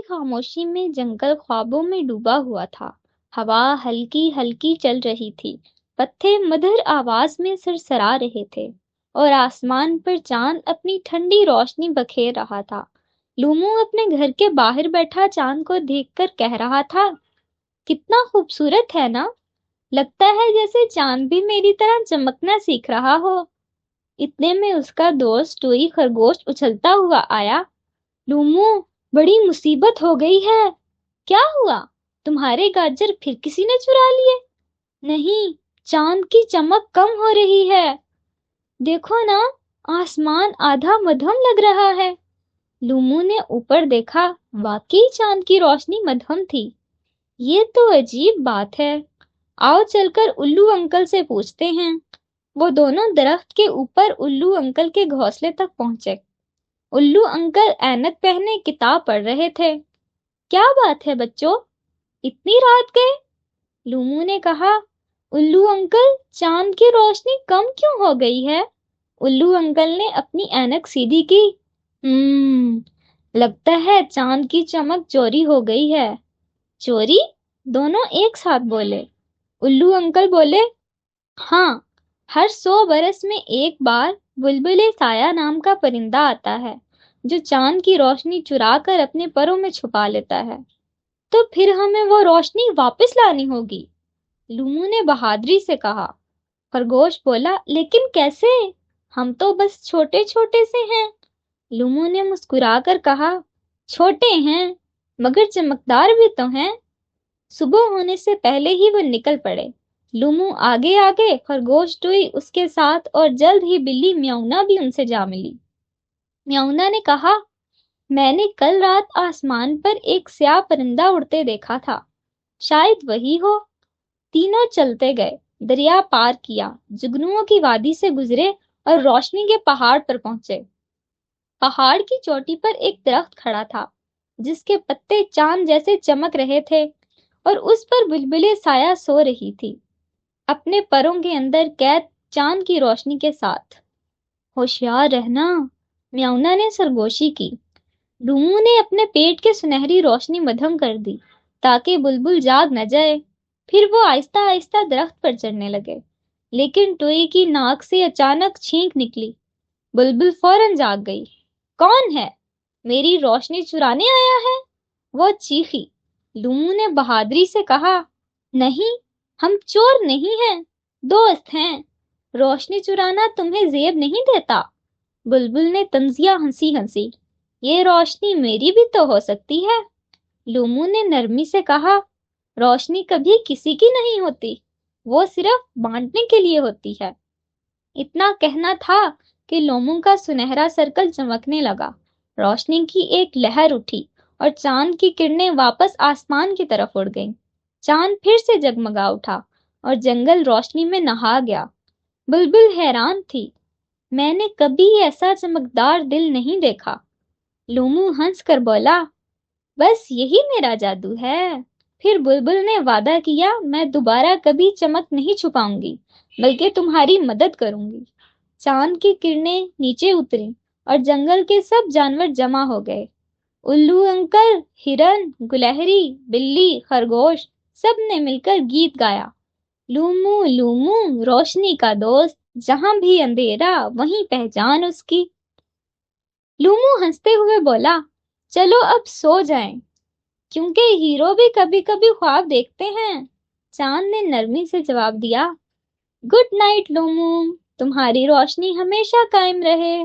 خاموشی میں جنگل خوابوں میں ڈوبا ہوا تھا۔ ہوا ہلکی ہلکی چل رہی تھی، پتے مدھر آواز میں سرسرا رہے تھے اور آسمان پر چاند اپنی ٹھنڈی روشنی بکھیر رہا تھا۔ لومو اپنے گھر کے باہر بیٹھا چاند کو دیکھ کر کہہ رہا تھا، کتنا خوبصورت ہے نا؟ لگتا ہے جیسے چاند بھی میری طرح چمکنا سیکھ رہا ہو۔ اتنے میں اس کا دوست ٹوئی خرگوش اچھلتا ہوا آیا۔ لومو، بڑی مصیبت ہو گئی ہے۔ کیا ہوا؟ تمہارے گاجر پھر کسی نے چرا لیے؟ نہیں، چاند کی چمک کم ہو رہی ہے۔ دیکھو نا، آسمان آدھا مدھم لگ رہا ہے۔ لومو نے اوپر دیکھا، واقعی چاند کی روشنی مدھم تھی۔ یہ تو عجیب بات ہے، آؤ چل کر الو انکل سے پوچھتے ہیں۔ وہ دونوں درخت کے اوپر الو انکل کے گھونسلے تک پہنچے۔ الو انکل اینک پہنے کتاب پڑھ رہے تھے۔ کیا بات ہے بچوں، اتنی رات گئے؟ لومو نے کہا۔ الو انکل، چاند کی روشنی کم کیوں ہو گئی ہے؟ الو انکل نے اپنی اینک سیدھی کی۔ لگتا ہے چاند کی چمک چوری ہو گئی ہے۔ چوری؟ دونوں ایک ساتھ بولے۔ الو انکل بولے، ہاں، ہر 100 برس میں ایک بار بلبل سایہ نام کا پرندہ آتا ہے جو چاند کی روشنی چرا کر اپنے پروں میں چھپا لیتا ہے۔ تو پھر ہمیں وہ روشنی واپس لانی ہوگی، لومو نے بہادری سے کہا۔ خرگوش بولا، لیکن کیسے؟ ہم تو بس چھوٹے چھوٹے سے ہیں۔ لومو نے مسکرا کر کہا، چھوٹے ہیں مگر چمکدار بھی تو ہیں۔ صبح ہونے سے پہلے ہی وہ نکل پڑے۔ لومو آگے آگے، خرگوش ٹوئی اس کے ساتھ، اور جلد ہی بلی میونا بھی ان سے جا ملی۔ میونا نے کہا، میں نے کل رات آسمان پر ایک سیاہ پرندہ اڑتے دیکھا تھا، شاید وہی ہو۔ تینوں چلتے گئے، دریا پار کیا، جگنوؤں کی وادی سے گزرے اور روشنی کے پہاڑ پر پہنچے۔ پہاڑ کی چوٹی پر ایک درخت کھڑا تھا جس کے پتے چاند جیسے چمک رہے تھے اور اس پر بلبلیں سایہ سو رہی تھی، اپنے پروں کے اندر قید چاند کی روشنی کے ساتھ۔ ہوشیار رہنا، میونا نے سرگوشی کی۔ لومو نے اپنے پیٹ کے سنہری روشنی مدھم کر دی تاکہ بلبل جاگ نہ جائے۔ پھر وہ آہستہ آہستہ درخت پر چڑھنے لگے، لیکن ٹوئی کی ناک سے اچانک چھینک نکلی۔ بلبل فوراً جاگ گئی۔ کون ہے؟ میری روشنی چرانے آیا ہے؟ وہ چیخی۔ لومو نے بہادری سے کہا، نہیں، ہم چور نہیں ہیں، دوست ہیں۔ روشنی چرانا تمہیں زیب نہیں دیتا۔ بلبل نے طنزیہ ہنسی ہنسی، یہ روشنی میری بھی تو ہو سکتی ہے۔ لومو نے نرمی سے کہا، روشنی کبھی کسی کی نہیں ہوتی، وہ صرف بانٹنے کے لیے ہوتی ہے۔ اتنا کہنا تھا کہ لومو کا سنہرا سرکل چمکنے لگا، روشنی کی ایک لہر اٹھی اور چاند کی کرنیں واپس آسمان کی طرف اڑ گئیں۔ چاند پھر سے جگمگا اٹھا اور جنگل روشنی میں نہا گیا۔ بلبل حیران تھی، میں نے کبھی ایسا چمکدار دل نہیں دیکھا۔ لومو ہنس کر بولا، بس یہی میرا جادو ہے۔ پھر بلبل نے وعدہ کیا، میں دوبارہ کبھی چمک نہیں چھپاؤں گی بلکہ تمہاری مدد کروں گی۔ چاند کی کرنیں نیچے اتریں اور جنگل کے سب جانور جمع ہو گئے۔ الو انکل، ہرن، گلہری، بلی، خرگوش، سب نے مل کر گیت گایا، لومو لومو روشنی کا دوست، جہاں بھی اندھیرا وہیں پہچان اس کی۔ لومو ہنستے ہوئے بولا، چلو اب سو جائیں، کیونکہ ہیرو بھی کبھی کبھی خواب دیکھتے ہیں۔ چاند نے نرمی سے جواب دیا، گڈ نائٹ لومو، تمہاری روشنی ہمیشہ قائم رہے۔